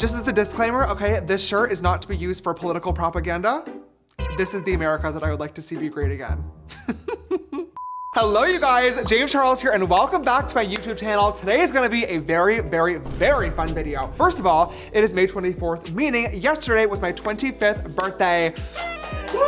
Just as a disclaimer, okay, this shirt is not to be used for political propaganda. This is the America that I would like to see be great again. Hello you guys, James Charles here and welcome back to my YouTube channel. Today is gonna be a very fun video. First of all, it is May 24th, meaning yesterday was my 25th birthday. Woo!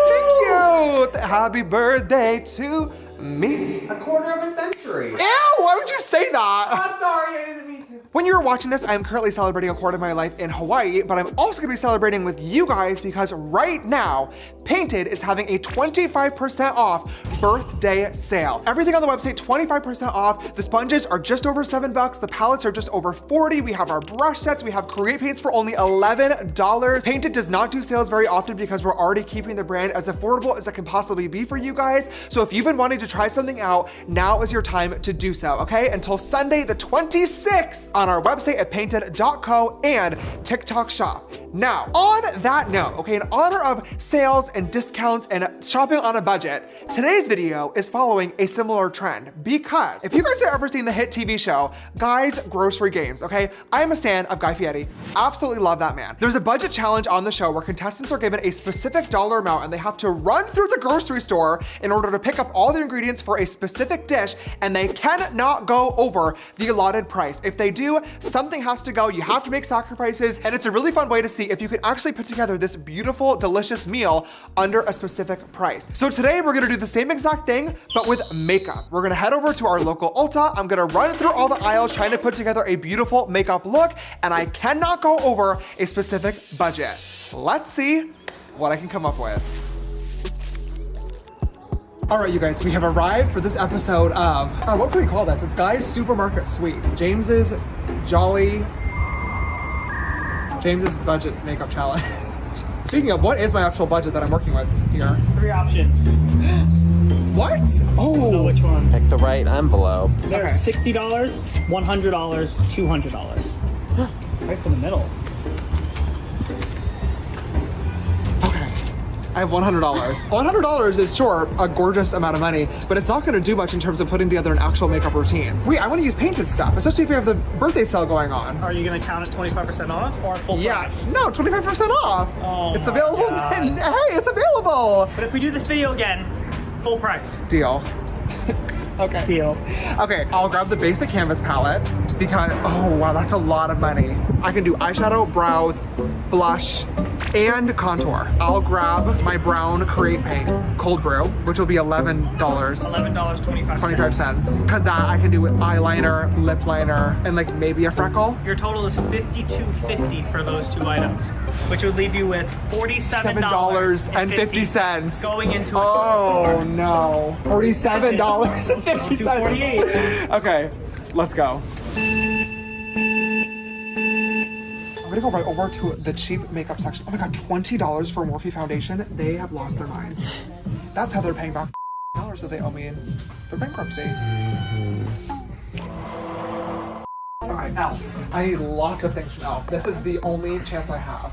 Thank you! Happy birthday to me. A quarter of a century. Ew, why would you say that? I'm sorry, I didn't mean to. When you're watching this, I'm currently celebrating a quarter of my life in Hawaii, but I'm also gonna be celebrating with you guys because right now, Painted is having a 25% off birthday sale. Everything on the website, 25% off. The sponges are just over $7. The palettes are just over 40. We have our brush sets. We have Create Paints for only $11. Painted does not do sales very often because we're already keeping the brand as affordable as it can possibly be for you guys. So if you've been wanting to try something out, now is your time to do so, okay? Until Sunday the 26th on our website at painted.co and TikTok shop. Now, on that note, okay, in honor of sales and discounts and shopping on a budget, today's video is following a similar trend because if you guys have ever seen the hit TV show, Guy's Grocery Games, okay? I am a stan of Guy Fieri. Absolutely love that man. There's a budget challenge on the show where contestants are given a specific dollar amount and they have to run through the grocery store in order to pick up all the ingredients for a specific dish, and they cannot go over the allotted price. If they do, something has to go. You have to make sacrifices, and it's a really fun way to see if you can actually put together this beautiful, delicious meal under a specific price. So today we're gonna do the same exact thing, but with makeup. We're gonna head over to our local Ulta. I'm gonna run through all the aisles trying to put together a beautiful makeup look, and I cannot go over a specific budget. Let's see what I can come up with. All right, you guys, we have arrived for this episode of, what can we call this? It's Guy's Supermarket Suite. James's budget makeup challenge. Speaking of, what is my actual budget that I'm working with here? 3 options. What? Know Oh, which one? Pick the right envelope. There's Okay. $60, $100, $200. Right from the middle. okay. I have $100. $100 is sure a gorgeous amount of money, but it's not gonna do much in terms of putting together an actual makeup routine. Wait, I wanna use Painted stuff, especially if we have the birthday sale going on. Are you gonna count it 25% off or full Yes. price? No, 25% off. Oh it's my available. God. Hey, it's available. But if we do this video again, full price. Deal. Okay. Deal. Okay, I'll grab the basic canvas palette because, oh wow, that's a lot of money. I can do eyeshadow, brows, blush, and contour. I'll grab my brown Create Paint cold brew, which will be $11. $11.25. 25 cents. Because that I can do with eyeliner, lip liner, and like maybe a freckle. Your total is $52.50 for those 2 items, which would leave you with $47.50 going into a Oh store. no, $47.50. $2.48. Okay, let's go. I'm gonna go right over to the cheap makeup section. Oh my God, $20 for a Morphe foundation. They have lost their minds. That's how they're paying back dollars that they owe me for bankruptcy. Okay, ELF. I need lots of things from ELF. This is the only chance I have.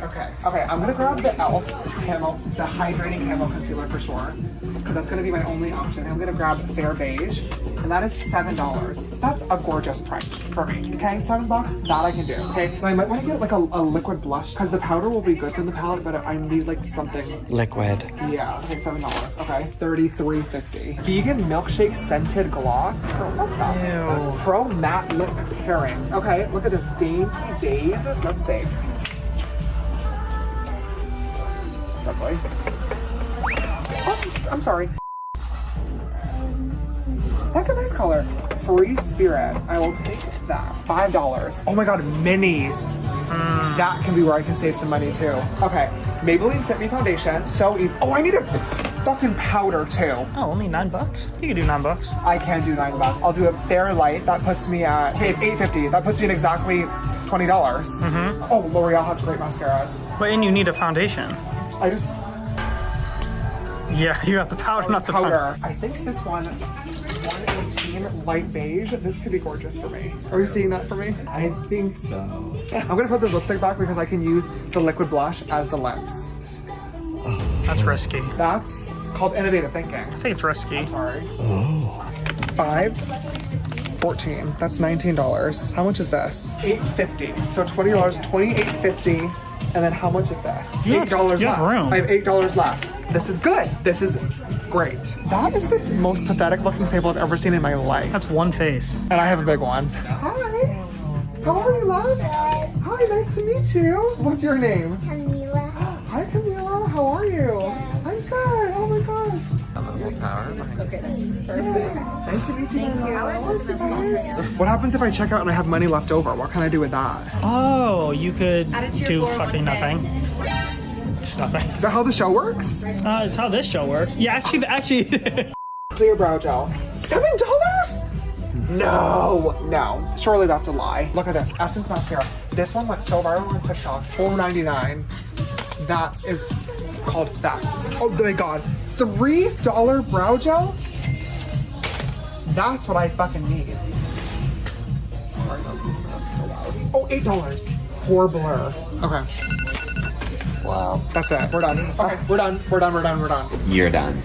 Okay, I'm gonna grab the ELF camo, the hydrating camo concealer for sure, because that's gonna be my only option. I'm gonna grab Fair Beige, and that is $7. That's a gorgeous price for me, okay? $7, that I can do, okay? And I might wanna get like a liquid blush, because the powder will be good from the palette, but I need like something. Liquid. Yeah, okay, $7, okay. $33.50. Vegan milkshake scented gloss. What the? Ew. Pro matte lip pairing. Okay, look at this, Dainty Days. Let's see. It's ugly. Oh, I'm sorry. That's a nice color. Free Spirit. I will take that. $5. Oh my God, minis. That can be where I can save some money too. Okay, Maybelline Fit Me Foundation. So easy. Oh, I need a fucking powder too. Oh, only $9? You can do $9. I can do $9. I'll do a Fair Light. That puts me at, hey, it's $8.50. That puts me at exactly $20. Oh, L'Oreal has great mascaras. But and you need a foundation. I just, Yeah, you got the powder, not the powder. I think this one, 118 light beige. This could be gorgeous for me. Are you seeing that for me? I think so. I'm gonna put this lipstick back because I can use the liquid blush as the lips. That's risky. That's called innovative thinking. I think it's risky. Sorry. Oh. $5, 14. That's $19. How much is this? $8.50. So $20, $28.50. And then how much is this? You have- $8 you left. have room. I have $8 left. This is good. This is great. That is the most pathetic looking staple I've ever seen in my life. That's one face. And I have a big one. Hi. How are you, love? Hi, nice to meet you. What's your name? Camila. Hi, Camila. How are you? I'm good. Oh my gosh. Nice to meet you. What happens if I check out and I have money left over? What can I do with that? Oh, you could do 401k. fucking nothing. It's nothing. Is that how the show works? It's how this show works. Yeah, actually. Clear brow gel. $7? No. Surely that's a lie. Look at this. Essence mascara. This one went so viral on TikTok. $4.99. That is called theft. Oh my god. $3 brow gel? That's what I fucking need. Sorry, that's so loud. Oh, $8. Poor blur. Okay. Wow. That's it. We're done. Okay, we're done. You're done.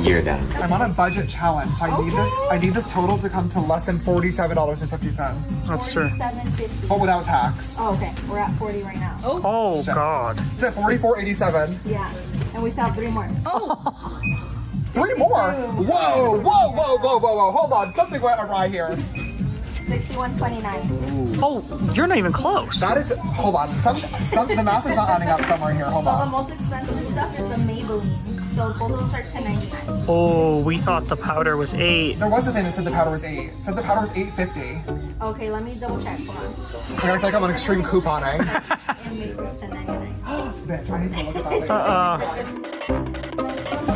You're done. I'm on a budget challenge, so I need this total to come to less than $47.50. That's true. $7.50. But without tax. Oh, okay. We're at 40 right now. Oh, Shit. God. Is it $44.87? Yeah. And we still have 3 more. Oh. 3 more? Whoa. Hold on. Something went awry here. $61.29. Oh, you're not even close. That is, hold on. The math is not adding up somewhere here. Hold So the on. most expensive stuff is the Maybelline. So both of those are $10.99. Oh, we thought the powder was 8. There was a thing that said the powder was 8. It said the powder was $8.50. Okay, let me double check. Hold on. I feel like I'm on extreme couponing. And Maybelline's $10.99. Bitch, I need to look at that later.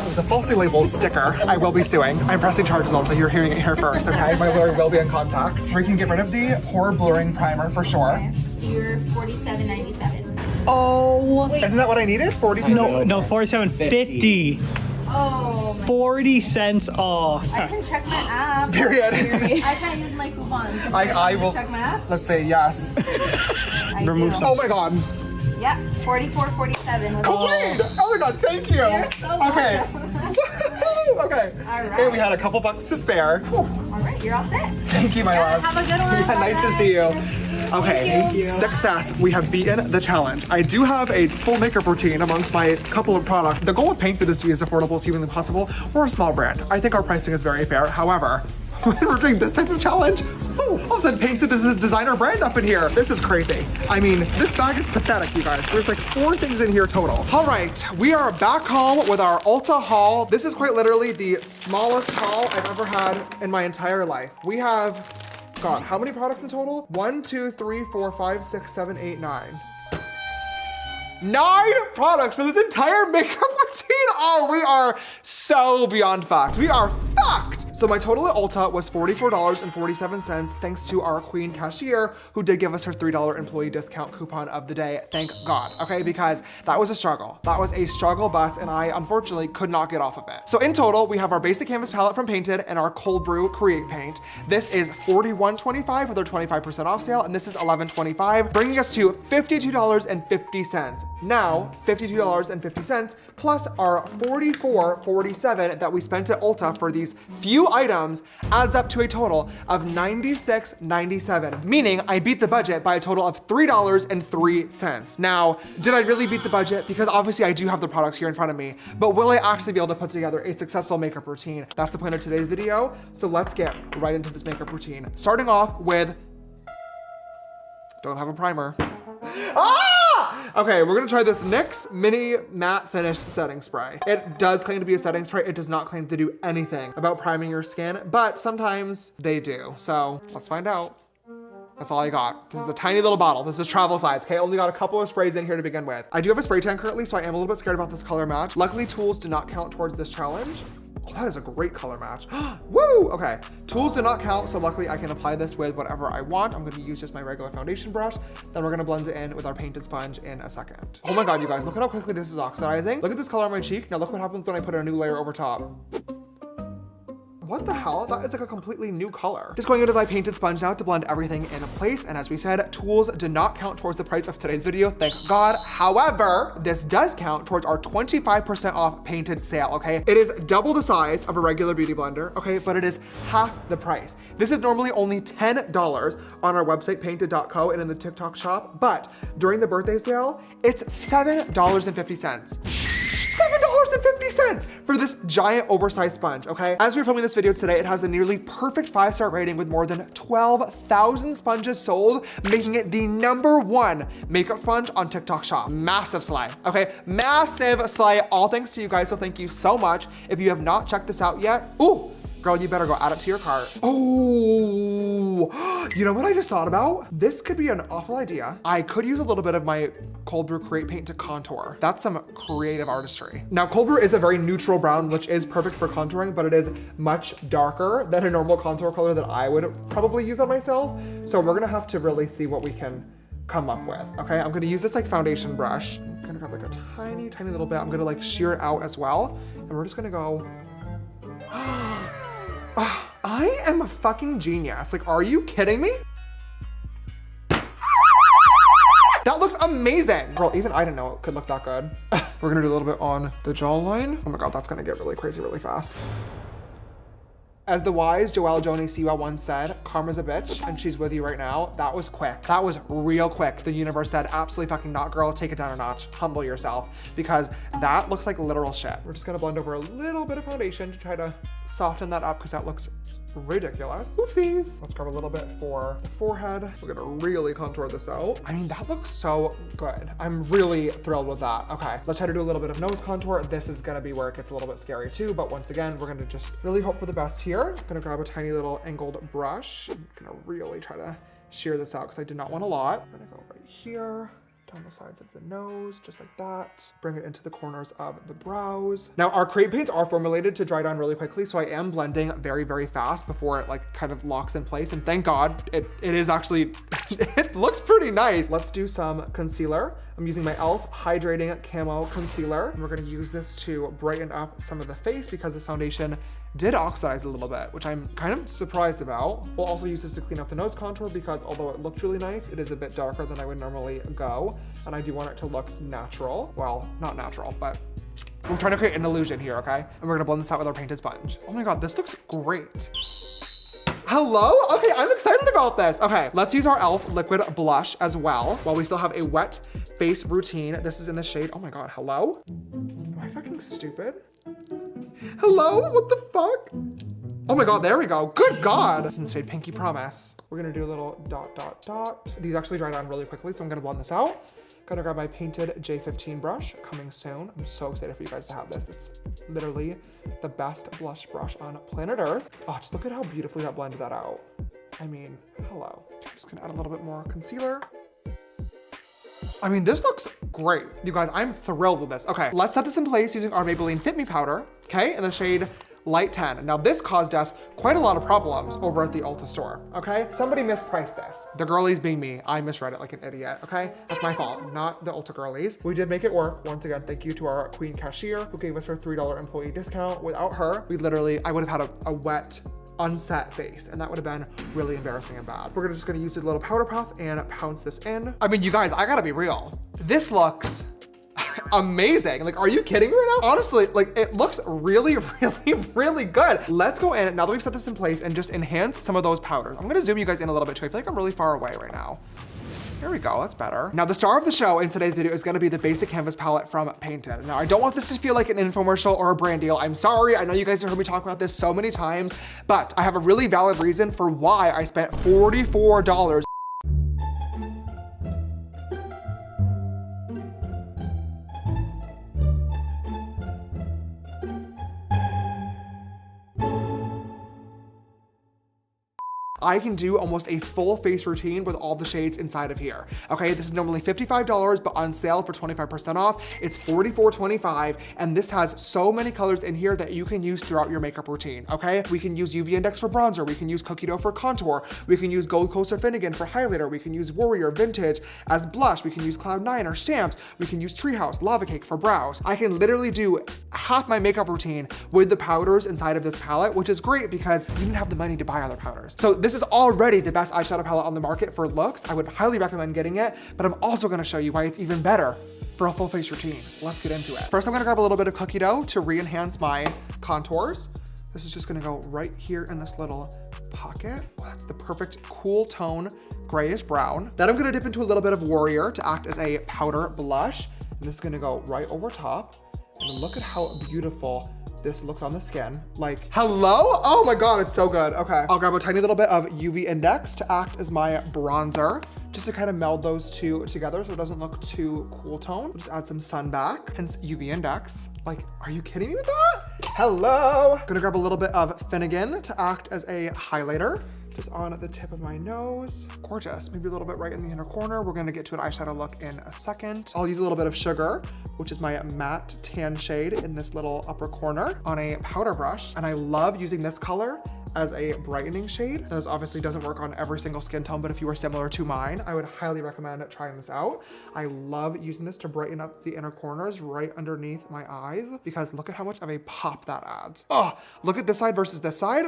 There's a falsely labeled sticker. I will be suing. I'm pressing charges on, so you're hearing it here first, okay? My lawyer will be in contact. We can get rid of the pore blurring primer for sure. Okay. So you're $47.97. Oh. Isn't that what I needed? 47? No, 47.50. Oh, my. 40 cents off. I can check my app. Period. I can't use my coupons. Can I will. check my app? Let's say yes. I Remove do. some. Oh my god. Yep, $44.47. Queen! Oh my god, thank you. You're so okay. welcome. Okay. All right. And we had a couple bucks to spare. Whew. All right, you're all set. Thank you, my love. Have a good one. Yeah, nice to see you. Okay, Thank you. success. We have beaten the challenge. I do have a full makeup routine amongst my couple of products. The goal with Painted is to be as affordable as humanly possible. We're a small brand. I think our pricing is very fair. However, when we're doing this type of challenge, all of a sudden Painted is a designer brand up in here. This is crazy. I mean, this bag is pathetic, you guys. There's like 4 things in here total. All right, we are back home with our Ulta haul. This is quite literally the smallest haul I've ever had in my entire life. We have, God, how many products in total? 1, 2, 3, 4, 5, 6, 7, 8, 9. 9 products for this entire makeup routine. Oh, we are so beyond fucked. We are fucked. So my total at Ulta was $44.47 thanks to our queen cashier who did give us her $3 employee discount coupon of the day. Thank God, okay? Because that was a struggle. That was a struggle bus and I unfortunately could not get off of it. So in total, we have our basic canvas palette from Painted and our cold brew Create paint. This is $41.25 with our 25% off sale and this is $11.25, bringing us to $52.50. Now, $52.50 plus our $44.47 that we spent at Ulta for these few items adds up to a total of $96.97, meaning I beat the budget by a total of $3.03. Now, did I really beat the budget? Because obviously I do have the products here in front of me, but will I actually be able to put together a successful makeup routine? That's the point of today's video, so let's get right into this makeup routine. Starting off with, don't have a primer. Ah! Okay, we're gonna try this NYX Mini Matte Finish Setting Spray. It does claim to be a setting spray. It does not claim to do anything about priming your skin, but sometimes they do. So let's find out. That's all I got. This is a tiny little bottle. This is travel size, okay? Only got a couple of sprays in here to begin with. I do have a spray tan currently, so I am a little bit scared about this color match. Luckily, tools do not count towards this challenge. Oh, that is a great color match. Woo! Okay, tools do not count, so luckily I can apply this with whatever I want. I'm gonna use just my regular foundation brush. Then we're gonna blend it in with our painted sponge in a second. Oh my God, you guys, look at how quickly this is oxidizing. Look at this color on my cheek. Now look what happens when I put a new layer over top. what the hell? That is like a completely new color. Just going into my painted sponge now to blend everything in place. And as we said, tools do not count towards the price of today's video, thank God. However, this does count towards our 25% off painted sale, okay? It is double the size of a regular beauty blender, okay? But it is half the price. This is normally only $10 on our website, painted.co, and in the TikTok shop. But during the birthday sale, it's $7.50. $7.50 for this giant oversized sponge, okay? As we're filming this video today, it has a nearly perfect 5-star rating with more than 12,000 sponges sold, making it the #1 makeup sponge on TikTok shop. Massive slay, okay? Massive slay, all thanks to you guys, so thank you so much. If you have not checked this out yet, ooh, girl, you better go add it to your cart. Oh, you know what I just thought about? This could be an awful idea. I could use a little bit of my Cold Brew Create Paint to contour. That's some creative artistry. Now, Cold Brew is a very neutral brown, which is perfect for contouring, but it is much darker than a normal contour color that I would probably use on myself. So we're gonna have to really see what we can come up with, okay? I'm gonna use this like foundation brush. I'm gonna grab like a tiny, tiny little bit. I'm gonna like shear it out as well. And we're just gonna go, I am a fucking genius. Like, are you kidding me? That looks amazing. Girl, even I didn't know it could look that good. We're gonna do a little bit on the jawline. Oh my God, that's gonna get really crazy really fast. As the wise Joelle Joni Siwa once said, karma's a bitch and she's with you right now. That was quick. That was real quick. The universe said, absolutely fucking not, girl. Take it down a notch. Humble yourself, because that looks like literal shit. We're just gonna blend over a little bit of foundation to try to soften that up because that looks ridiculous. Oopsies. Let's grab a little bit for the forehead. We're gonna really contour this out. I mean, that looks so good. I'm really thrilled with that. Okay, let's try to do a little bit of nose contour. This is gonna be where it gets a little bit scary too, but once again, we're gonna just really hope for the best here. I'm gonna grab a tiny little angled brush. I'm gonna really try to shear this out because I do not want a lot. I'm gonna go right here, down the sides of the nose, just like that. Bring it into the corners of the brows. Now, our Create paints are formulated to dry down really quickly, so I am blending very, very fast before it like kind of locks in place. And thank God, it is actually, it looks pretty nice. Let's do some concealer. I'm using my e.l.f. Hydrating Camo Concealer. And we're gonna use this to brighten up some of the face because this foundation did oxidize a little bit, which I'm kind of surprised about. We'll also use this to clean up the nose contour because although it looked really nice, it is a bit darker than I would normally go. And I do want it to look natural. Well, not natural, but we're trying to create an illusion here, okay? And we're gonna blend this out with our painted sponge. Oh my God, this looks great. Hello? Okay, I'm excited about this. Okay, let's use our e.l.f. liquid blush as well while we still have a wet face routine. This is in the shade, oh my God, hello? Am I fucking stupid? Hello, what the fuck? Oh my God, there we go. Good God. This is in the shade Pinky Promise. We're gonna do a little dot, dot, dot. These actually dry down really quickly, so I'm gonna blend this out. Gotta grab my painted J15 brush, coming soon. I'm so excited for you guys to have this. It's literally the best blush brush on planet Earth. Oh, just look at how beautifully that blended that out. I mean, hello. I'm just gonna add a little bit more concealer. I mean, this looks great. You guys, I'm thrilled with this. Okay, let's set this in place using our Maybelline Fit Me powder, okay, in the shade Light 10. Now this caused us quite a lot of problems over at the Ulta store, okay? Somebody mispriced this. The girlies being me, I misread it like an idiot, okay? That's my fault, not the Ulta girlies. We did make it work. Once again, thank you to our queen cashier who gave us her $3 employee discount. Without her, I would have had a wet, unset face, and that would have been really embarrassing and bad. We're just gonna use a little powder puff and pounce this in. I mean, you guys, I gotta be real. This looks amazing. Like, are you kidding me right now? Honestly, like, it looks really, really, really good. Let's go in, now that we've set this in place, and just enhance some of those powders. I'm gonna zoom you guys in a little bit too. I feel like I'm really far away right now. There we go, that's better. Now the star of the show in today's video is gonna be the basic canvas palette from Painted. Now I don't want this to feel like an infomercial or a brand deal. I'm sorry, I know you guys have heard me talk about this so many times, but I have a really valid reason for why I spent $44. I can do almost a full face routine with all the shades inside of here. Okay, this is normally $55, but on sale for 25% off, it's $44.25. And this has so many colors in here that you can use throughout your makeup routine, okay? We can use UV Index for bronzer. We can use Cookie Dough for contour. We can use Gold Coast or Finnegan for highlighter. We can use Warrior Vintage as blush. We can use Cloud9 or Shams. We can use Treehouse, Lava Cake for brows. I can literally do half my makeup routine with the powders inside of this palette, which is great because you didn't have the money to buy other powders. So this is already the best eyeshadow palette on the market for looks. I would highly recommend getting it, but I'm also gonna show you why it's even better for a full face routine. Let's get into it. First, I'm gonna grab a little bit of Cookie Dough to re-enhance my contours. This is just gonna go right here in this little pocket. That's the perfect cool tone, grayish brown. Then I'm gonna dip into a little bit of Warrior to act as a powder blush. And this is gonna go right over top. And look at how beautiful this looks on the skin. Like, hello? Oh my God, it's so good. Okay, I'll grab a tiny little bit of UV Index to act as my bronzer, just to kind of meld those two together so it doesn't look too cool tone. Just add some sun back, hence UV Index. Like, are you kidding me with that? Hello. Gonna grab a little bit of Finnegan to act as a highlighter, just on the tip of my nose. Gorgeous, maybe a little bit right in the inner corner. We're gonna get to an eyeshadow look in a second. I'll use a little bit of Sugar, which is my matte tan shade in this little upper corner on a powder brush. And I love using this color as a brightening shade. This obviously doesn't work on every single skin tone, but if you are similar to mine, I would highly recommend trying this out. I love using this to brighten up the inner corners right underneath my eyes, because look at how much of a pop that adds. Oh, look at this side versus this side.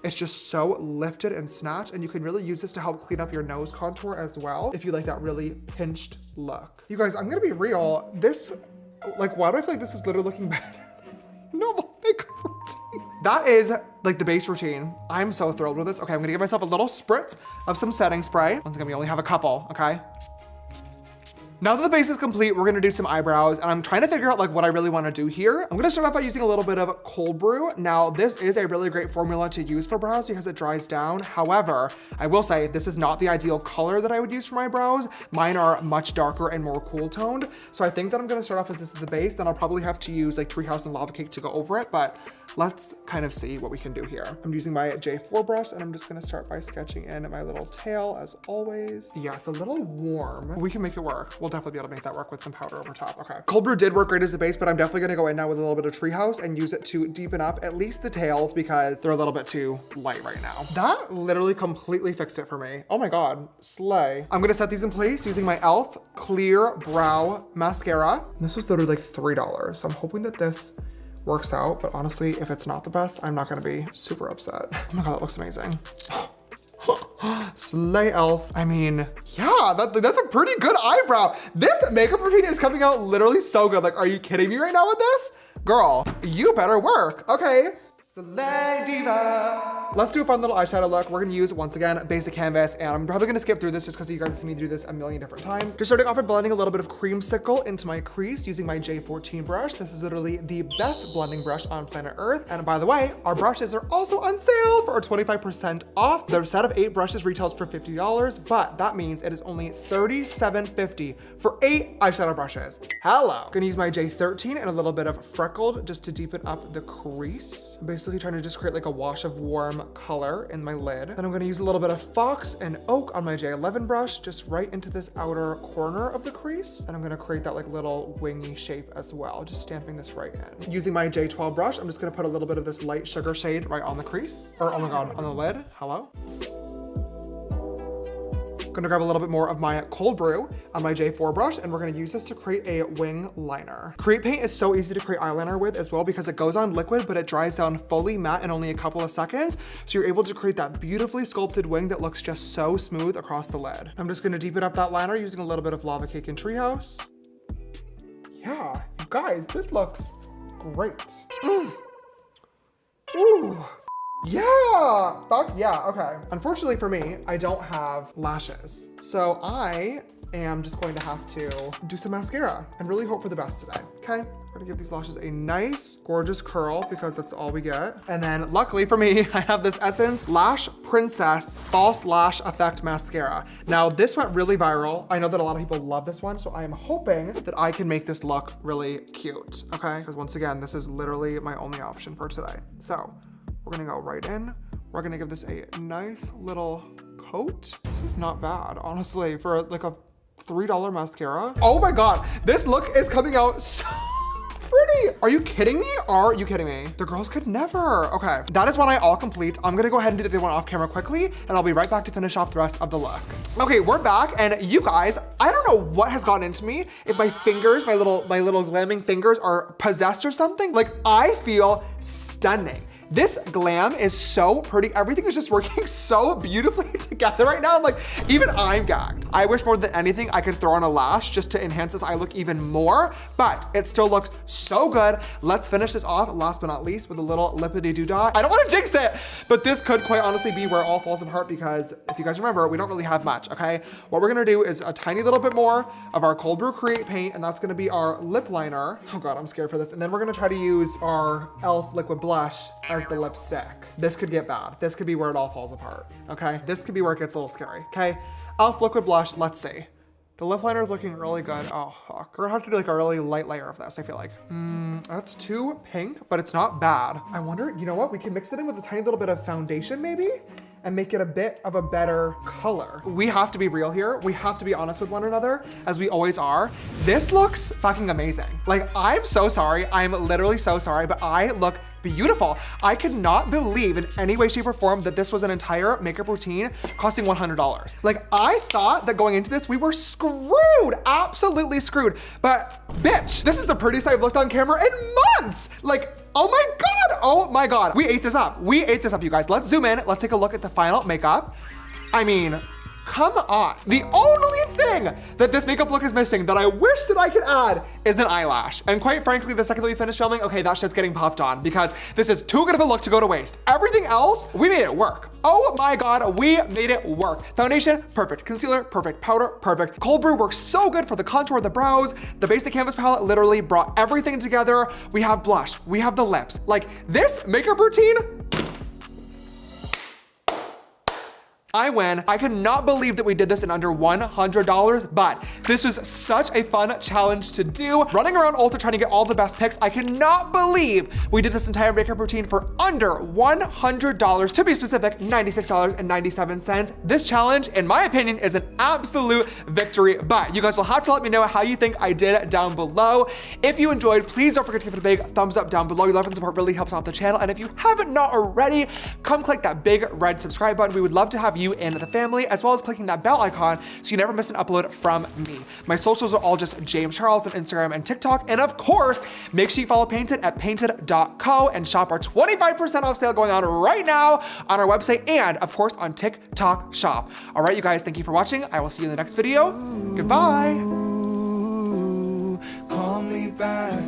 It's just so lifted and snatched, and you can really use this to help clean up your nose contour as well, if you like that really pinched look. You guys, I'm gonna be real. This, like, why do I feel like this is literally looking better than normal makeup routine? That is like the base routine. I'm so thrilled with this. Okay, I'm gonna give myself a little spritz of some setting spray. Once again, we only have a couple, okay? Now that the base is complete, we're gonna do some eyebrows, and I'm trying to figure out like what I really wanna do here. I'm gonna start off by using a little bit of cold brew. Now, this is a really great formula to use for brows because it dries down. However, I will say this is not the ideal color that I would use for my brows. Mine are much darker and more cool toned. So I think that I'm gonna start off as this is the base, then I'll probably have to use like Treehouse and Lava Cake to go over it, but let's kind of see what we can do here. I'm using my J4 brush, and I'm just gonna start by sketching in my little tail as always. Yeah, it's a little warm. We can make it work. We'll definitely be able to make that work with some powder over top. Okay. Cold brew did work great as a base, but I'm definitely gonna go in now with a little bit of Treehouse and use it to deepen up at least the tails because they're a little bit too light right now. That literally completely fixed it for me. Oh my God, slay. I'm gonna set these in place using my e.l.f. Clear Brow Mascara. And this was literally like $3. So I'm hoping that this works out, but honestly, if it's not the best, I'm not gonna be super upset. Oh my God, that looks amazing. Slay e.l.f. I mean, yeah, that's a pretty good eyebrow. This makeup routine is coming out literally so good. Like, are you kidding me right now with this? Girl, you better work. Okay. Slay Diva. Let's do a fun little eyeshadow look. We're gonna use, once again, basic canvas, and I'm probably gonna skip through this just because you guys see me do this a million different times. Just starting off by blending a little bit of Creamsicle into my crease using my J14 brush. This is literally the best blending brush on planet Earth. And by the way, our brushes are also on sale for 25% off. Their set of 8 brushes retails for $50, but that means it is only $37.50 for 8 eyeshadow brushes. Hello. Gonna use my J13 and a little bit of Freckled just to deepen up the crease. Basically trying to just create like a wash of warm color in my lid. Then I'm gonna use a little bit of Fox and Oak on my J11 brush, just right into this outer corner of the crease. And I'm gonna create that like little wingy shape as well, just stamping this right in. Using my J12 brush, I'm just gonna put a little bit of this light sugar shade right on the crease, or oh my God, on the lid, hello. Gonna grab a little bit more of my cold brew on my J4 brush, and we're gonna use this to create a wing liner. Create Paint is so easy to create eyeliner with as well because it goes on liquid, but it dries down fully matte in only a couple of seconds. So you're able to create that beautifully sculpted wing that looks just so smooth across the lid. I'm just gonna deepen up that liner using a little bit of Lava Cake and Treehouse. Yeah, you guys, this looks great. Ooh. Yeah, fuck yeah, okay. Unfortunately for me, I don't have lashes. So I am just going to have to do some mascara and really hope for the best today, okay? We're gonna give these lashes a nice, gorgeous curl because that's all we get. And then luckily for me, I have this Essence Lash Princess False Lash Effect Mascara. Now this went really viral. I know that a lot of people love this one, so I am hoping that I can make this look really cute, okay? Because once again, this is literally my only option for today. So we're gonna go right in We're gonna give this a nice little coat. This is not bad, honestly, for like a $3 mascara. Oh my God, this look is coming out so pretty. Are you kidding me? Are you kidding me? The girls could never. Okay, that is one eye all complete. I'm gonna go ahead and do the other one off camera quickly, and I'll be right back to finish off the rest of the look. Okay, we're back, and you guys, I don't know what has gotten into me. If my fingers, my little glamming fingers are possessed or something. Like, I feel stunning. This glam is so pretty. Everything is just working so beautifully together right now. I'm like, even I'm gagged. I wish more than anything I could throw on a lash just to enhance this eye look even more, but it still looks so good. Let's finish this off, last but not least, with a little lippity-doo-dah. I don't want to jinx it, but this could quite honestly be where it all falls apart because if you guys remember, we don't really have much, okay? What we're gonna do is a tiny little bit more of our Cold Brew Create paint, and that's gonna be our lip liner. Oh God, I'm scared for this. And then we're gonna try to use our e.l.f. liquid blush as the lipstick. This could get bad. This could be where it all falls apart, okay? This could be where it gets a little scary, okay? e.l.f. liquid blush, let's see. The lip liner is looking really good. Oh, fuck. We're gonna have to do like a really light layer of this, I feel like. That's too pink, but it's not bad. I wonder, you know what? We can mix it in with a tiny little bit of foundation maybe, and make it a bit of a better color. We have to be real here. We have to be honest with one another, as we always are. This looks fucking amazing. Like, I'm so sorry. I'm literally so sorry, but I look beautiful. I could not believe in any way, shape, or form that this was an entire makeup routine costing $100. Like, I thought that going into this, we were screwed, absolutely screwed. But bitch, this is the prettiest I've looked on camera in months. Like, oh my God, oh my God. We ate this up. We ate this up, you guys. Let's zoom in. Let's take a look at the final makeup. I mean, come on. The only thing that this makeup look is missing that I wish that I could add is an eyelash. And quite frankly, the second that we finish filming, okay, that shit's getting popped on because this is too good of a look to go to waste. Everything else, we made it work. Oh my God, we made it work. Foundation, perfect. Concealer, perfect. Powder, perfect. Cold Brew works so good for the contour of the brows. The basic canvas palette literally brought everything together. We have blush, we have the lips. Like, this makeup routine, I win. I could not believe that we did this in under $100, but this was such a fun challenge to do. Running around Ulta trying to get all the best picks, I cannot believe we did this entire makeup routine for under $100. To be specific, $96.97. This challenge, in my opinion, is an absolute victory, but you guys will have to let me know how you think I did down below. If you enjoyed, please don't forget to give it a big thumbs up down below. Your love and support really helps out the channel, and if you haven't not already, come click that big red subscribe button. We would love to have you in the family, as well as clicking that bell icon so you never miss an upload from me. My socials are all just James Charles on Instagram and TikTok, and of course, make sure you follow Painted at painted.co and shop our 25% off sale going on right now on our website and of course on TikTok shop. All right, you guys, thank you for watching. I will see you in the next video. Goodbye. Call me back.